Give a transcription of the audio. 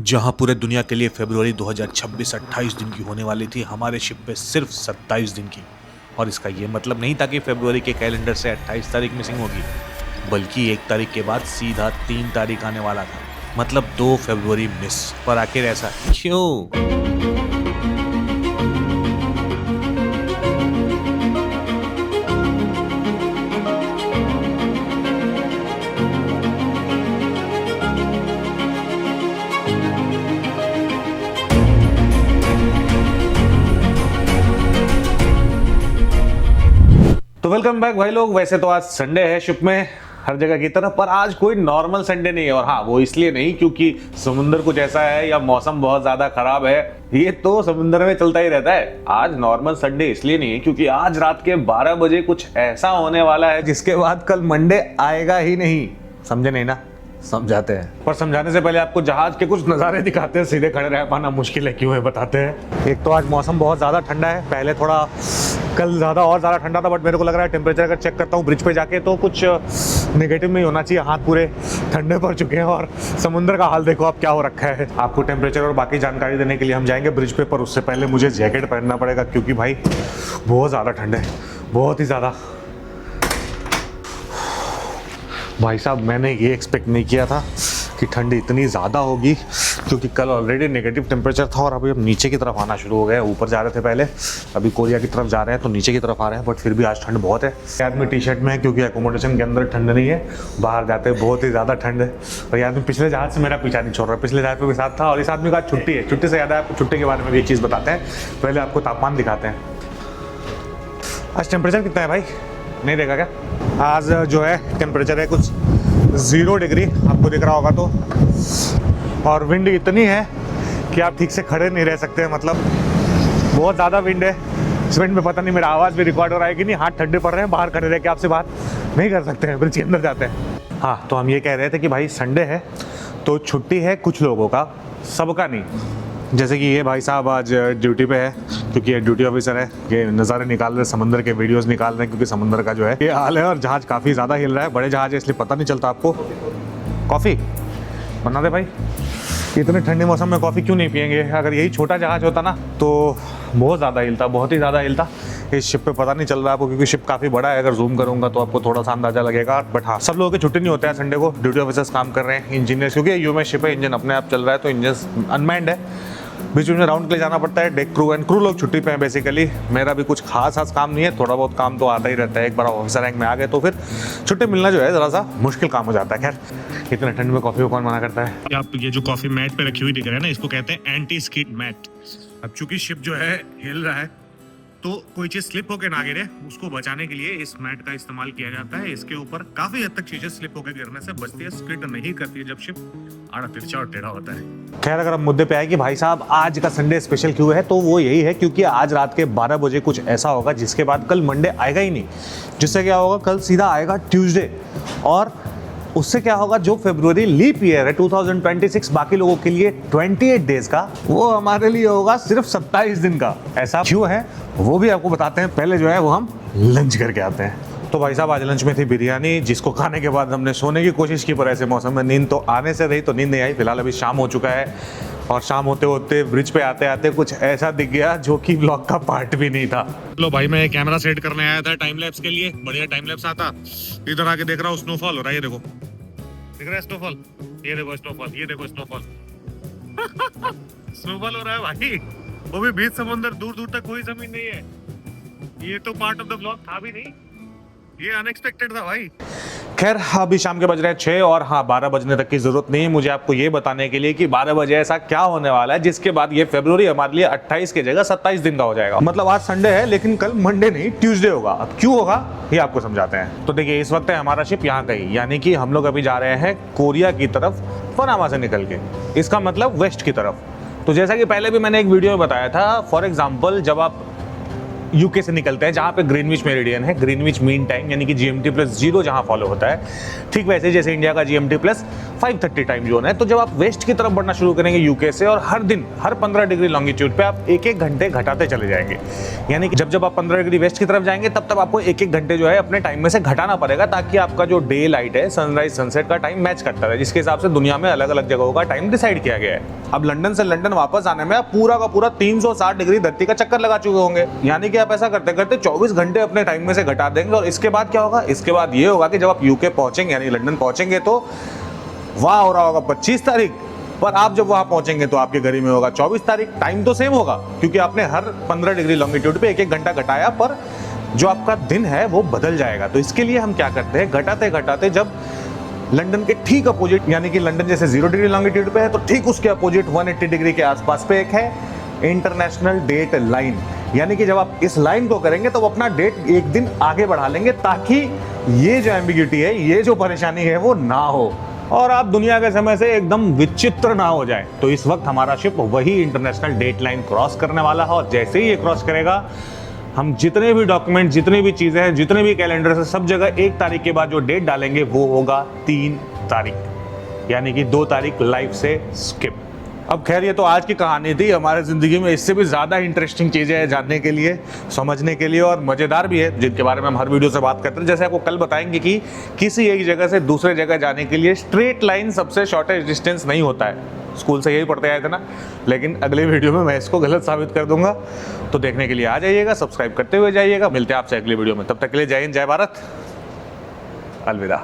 जहां पूरे दुनिया के लिए फरवरी 2026 28 दिन की होने वाली थी, हमारे शिप पे सिर्फ 27 दिन की। और इसका ये मतलब नहीं था कि फरवरी के कैलेंडर से 28 तारीख मिसिंग होगी, बल्कि 1 तारीख के बाद सीधा 3 तारीख आने वाला था, मतलब 2 फरवरी मिस। पर आखिर ऐसा क्यों? तो वेलकम बैक भाई लोग। वैसे तो आज संडे है शिप में हर जगह की तरह, पर आज कोई नॉर्मल संडे नहीं है। और हाँ, वो इसलिए नहीं क्योंकि समुंदर कुछ ऐसा है या मौसम बहुत ज्यादा खराब है, ये तो समुंदर में चलता ही रहता है। आज नॉर्मल संडे इसलिए नहीं है क्योंकि आज रात के 12 बजे कुछ ऐसा होने वाला है जिसके बाद कल मंडे आएगा ही नहीं। समझे नहीं ना? समझाते हैं। पर समझाने से पहले आपको जहाज के कुछ नज़ारे दिखाते हैं। सीधे खड़े रह पाना मुश्किल है, क्यों है बताते हैं। एक तो आज मौसम बहुत ज़्यादा ठंडा है, पहले थोड़ा कल ज़्यादा और ज़्यादा ठंडा था, बट मेरे को लग रहा है टेम्परेचर अगर चेक करता हूँ ब्रिज पे जाके तो कुछ नेगेटिव में ही होना चाहिए। हाथ पूरे ठंडे पड़ चुके हैं और समुद्र का हाल देखो आप क्या हो रखा है। आपको टेम्परेचर और बाकी जानकारी देने के लिए हम जाएंगे ब्रिज पे, पर उससे पहले मुझे जैकेट पहनना पड़ेगा क्योंकि भाई बहुत ज़्यादा ठंड है, बहुत ही ज़्यादा। भाई साहब, मैंने ये एक्सपेक्ट नहीं किया था कि ठंड इतनी ज़्यादा होगी, क्योंकि कल ऑलरेडी नेगेटिव टेम्परेचर था और अभी हम नीचे की तरफ आना शुरू हो गए। ऊपर जा रहे थे पहले, अभी कोरिया की तरफ जा रहे हैं तो नीचे की तरफ आ रहे हैं, बट फिर भी आज ठंड बहुत है। आदमी टी शर्ट में है क्योंकि एकोमोडेशन के अंदर ठंड नहीं है, बाहर जाते बहुत ही ज़्यादा ठंड है। और ये आदमी पिछले जहाज से मेरा पीछा नहीं छोड़ रहा, पिछले जहाज पे भी साथ था। और इस आदमी का छुट्टी है। छुट्टी से ज़्यादा आपको छुट्टी के बारे में भी एक चीज़ बताते हैं। पहले आपको तापमान दिखाते हैं। आज टेम्परेचर कितना है भाई, नहीं देखा क्या? आज जो है टेम्परेचर है कुछ 0 डिग्री, आपको दिख रहा होगा तो। और विंड इतनी है कि आप ठीक से खड़े नहीं रह सकते, मतलब बहुत ज़्यादा विंड है। इस विंड में पता नहीं मेरा आवाज़ भी रिकॉर्ड हो रहा है कि नहीं। हाथ ठंडे पड़ रहे हैं, बाहर खड़े रह के आपसे बात नहीं कर सकते हैं, ब्रिज के अंदर जाते हैं। हाँ, तो हम ये कह रहे थे कि भाई संडे है तो छुट्टी है कुछ लोगों का, सबका नहीं। जैसे कि ये भाई साहब आज ड्यूटी पे है क्योंकि ये ड्यूटी ऑफिसर है। ये नज़ारे निकाल रहे, समंदर के वीडियोस निकाल रहे हैं क्योंकि समंदर का जो है ये हाल है। और जहाज काफ़ी ज़्यादा हिल रहा है, बड़े जहाज है इसलिए पता नहीं चलता आपको। कॉफ़ी बना दे भाई। इतने ठंडे मौसम में कॉफ़ी क्यों नहीं पियेंगे? अगर यही छोटा जहाज होता ना तो बहुत ज़्यादा हिलता, बहुत ही ज़्यादा हिलता। इस शिप पे पता नहीं चल रहा है आपको क्योंकि शिप काफ़ी बड़ा है। अगर जूम करूंगा तो आपको थोड़ा सा अंदाजा लगेगा। बट हाँ, सब लोगों की छुट्टी नहीं होता है संडे को। ड्यूटी ऑफिसर्स काम कर रहे हैं, इंजीनियर्स, क्योंकि यूएमएस शिप है, इंजन अपने आप चल रहा है तो इंजन अनमैन्ड है। बीच में राउंड के लिए जाना पड़ता है। डेक क्रू एंड क्रू लोग छुट्टी पे हैं बेसिकली। मेरा भी कुछ खास काम नहीं है, थोड़ा बहुत काम तो आता ही रहता है। एक बार ऑफिसर रैंक में आ गए तो फिर छुट्टी मिलना जो है ज़रा सा मुश्किल काम हो जाता है। खैर, इतने ठंड में कॉफ़ी को कौन मना करता है? आप ये जो कॉफी मैट पे रखी हुई दिख रहा है ना, इसको कहते हैं एंटी स्किड मैट। अब चूंकि शिप जो है हिल रहा है तो कोई चीज स्लिप होकर ना गिरे, उसको बचाने के लिए इस मैट का इस्तेमाल किया जाता है। इसके ऊपर काफी हद तक चीजें स्लिप होकर गिरने से बचती है, स्किड नहीं करती है जब शिप आड़ा तिरछा और टेढ़ा होता है। खैर, अगर हम मुद्दे पे आए कि भाई साहब आज का संडे स्पेशल क्यों है, तो वो यही है क्योंकि आज रात के 12 बजे कुछ ऐसा होगा जिसके बाद कल मंडे आएगा ही नहीं। जिससे क्या होगा, कल सीधा आएगा ट्यूसडे। और उससे क्या होगा, जो फरवरी लीप ईयर है 2026 बाकी लोगों के लिए 28 डेज का, वो हमारे लिए होगा सिर्फ 27 दिन का। ऐसा क्यों है वो भी आपको बताते हैं। पहले जो है वो हम लंच करके आते हैं। तो भाई साहब, आज लंच में थी बिरयानी, जिसको खाने के बाद हमने सोने की कोशिश की, पर ऐसे मौसम में नींद तो आने से रही तो नींद नहीं आई। फिलहाल अभी शाम हो चुका है और शाम होते होते ब्रिज पे आते आते कुछ ऐसा दिख गया जो कि ब्लॉग का पार्ट भी नहीं था। लो भाई, मैं कैमरा सेट करने आया था टाइम लैप्स के लिए। बढ़िया टाइम लैप्स आता। इधर आके देख रहा हूँ स्नोफॉल हो रहा है, ये देखो दिख रहा है स्नोफॉल, ये देखो स्नोफॉल, ये देखो स्नोफॉल। स्नोफॉल हो रहा है भाई, वो भी बीच समुंदर, दूर दूर तक कोई जमीन नहीं है। ये तो पार्ट ऑफ द ब्लॉग था भी नहीं, ये अनएक्सपेक्टेड था भाई। खैर, अभी शाम के बज रहे हैं 6 और हाँ, 12 बजने तक की जरूरत नहीं है मुझे आपको ये बताने के लिए कि 12 बजे ऐसा क्या होने वाला है जिसके बाद ये फरवरी हमारे लिए 28 की जगह 27 दिन का हो जाएगा। मतलब आज संडे है लेकिन कल मंडे नहीं ट्यूसडे होगा। अब क्यों होगा ये आपको समझाते हैं। तो देखिए, इस वक्त है हमारा शिप यहाँ कहीं, यानी कि हम लोग अभी जा रहे हैं कोरिया की तरफ, पनामा से निकल के। इसका मतलब वेस्ट की तरफ। तो जैसा कि पहले भी मैंने एक वीडियो में बताया था, फॉर एग्जाम्पल जब आप यूके से निकलते हैं, जहाँ पे ग्रीनविच मेरिडियन है, ग्रीनविच मीन टाइम यानी कि GMT+0 जहाँ फॉलो होता है, ठीक वैसे जैसे इंडिया का GMT+530 टाइम जोन है। तो जब आप वेस्ट की तरफ बढ़ना शुरू करेंगे यूके से, और हर दिन हर 15 डिग्री लॉन्गिट्यूड पे आप 1-1 घंटे घटाते चले जाएंगे, यानी कि जब आप 15 डिग्री वेस्ट की तरफ जाएंगे तब आपको 1-1 घंटे जो है अपने टाइम में से घटाना पड़ेगा, ताकि आपका जो डे लाइट है, सनराइज सनसेट का टाइम मैच करता है, जिसके हिसाब से दुनिया में अलग अलग जगहों का टाइम डिसाइड किया गया है। अब लंदन से लंदन वापस आने में आप पूरा का पूरा 360 डिग्री धरती का चक्कर लगा चुके होंगे, यानी कि आप ऐसा करते करते 24 घंटे अपने टाइम में से घटा देंगे। और इसके बाद क्या होगा? इसके बाद ये होगा कि जब आप यूके पहुंचेंगे यानी लंदन पहुंचेंगे तो वहां हो रहा होगा 25 तारीख, पर आप जब वहां पहुंचेंगे तो आपके घड़ी में होगा 24 तारीख। टाइम तो सेम होगा क्योंकि आपने हर 15 डिग्री लॉन्गिट्यूड पे 1-1 घंटा घटाया, पर जो आपका दिन है वो बदल जाएगा। तो इसके लिए हम क्या करते हैं, घटाते घटाते जब लंदन के ठीक अपोजिट, यानी कि लंदन जैसे 0 डिग्री लॉन्गिट्यूड पे है तो ठीक उसके अपोजिट 180 डिग्री के आसपास पे एक है इंटरनेशनल डेट लाइन, यानी कि जब आप इस लाइन को करेंगे तो अपना डेट एक दिन आगे बढ़ा लेंगे, ताकि ये जो एम्बिग्यूटी है, ये जो परेशानी है वो ना हो और आप दुनिया के समय से एकदम विचित्र ना हो जाए। तो इस वक्त हमारा शिप वही इंटरनेशनल डेट लाइन क्रॉस करने वाला है, और जैसे ही ये क्रॉस करेगा हम जितने भी डॉक्यूमेंट, जितनी भी चीज़ें हैं, जितने भी कैलेंडर है, सब जगह 1 तारीख के बाद जो डेट डालेंगे वो होगा 3 तारीख, यानी कि 2 तारीख लाइफ से स्किप। अब खैर ये तो आज की कहानी थी, हमारे ज़िंदगी में इससे भी ज़्यादा इंटरेस्टिंग चीज़ें हैं जानने के लिए, समझने के लिए, और मज़ेदार भी है, जिनके बारे में हम हर वीडियो से बात करते हैं। जैसे आपको कल बताएंगे कि किसी एक जगह से दूसरे जगह जाने के लिए स्ट्रेट लाइन सबसे शॉर्टेस्ट डिस्टेंस नहीं होता है। स्कूल से यही पढ़ते आए थे ना, लेकिन अगले वीडियो में मैं इसको गलत साबित कर दूंगा। तो देखने के लिए आ जाइएगा, सब्सक्राइब करते हुए जाइएगा। मिलते हैं आपसे अगले वीडियो में, तब तक के लिए जय हिंद, जय भारत, अलविदा।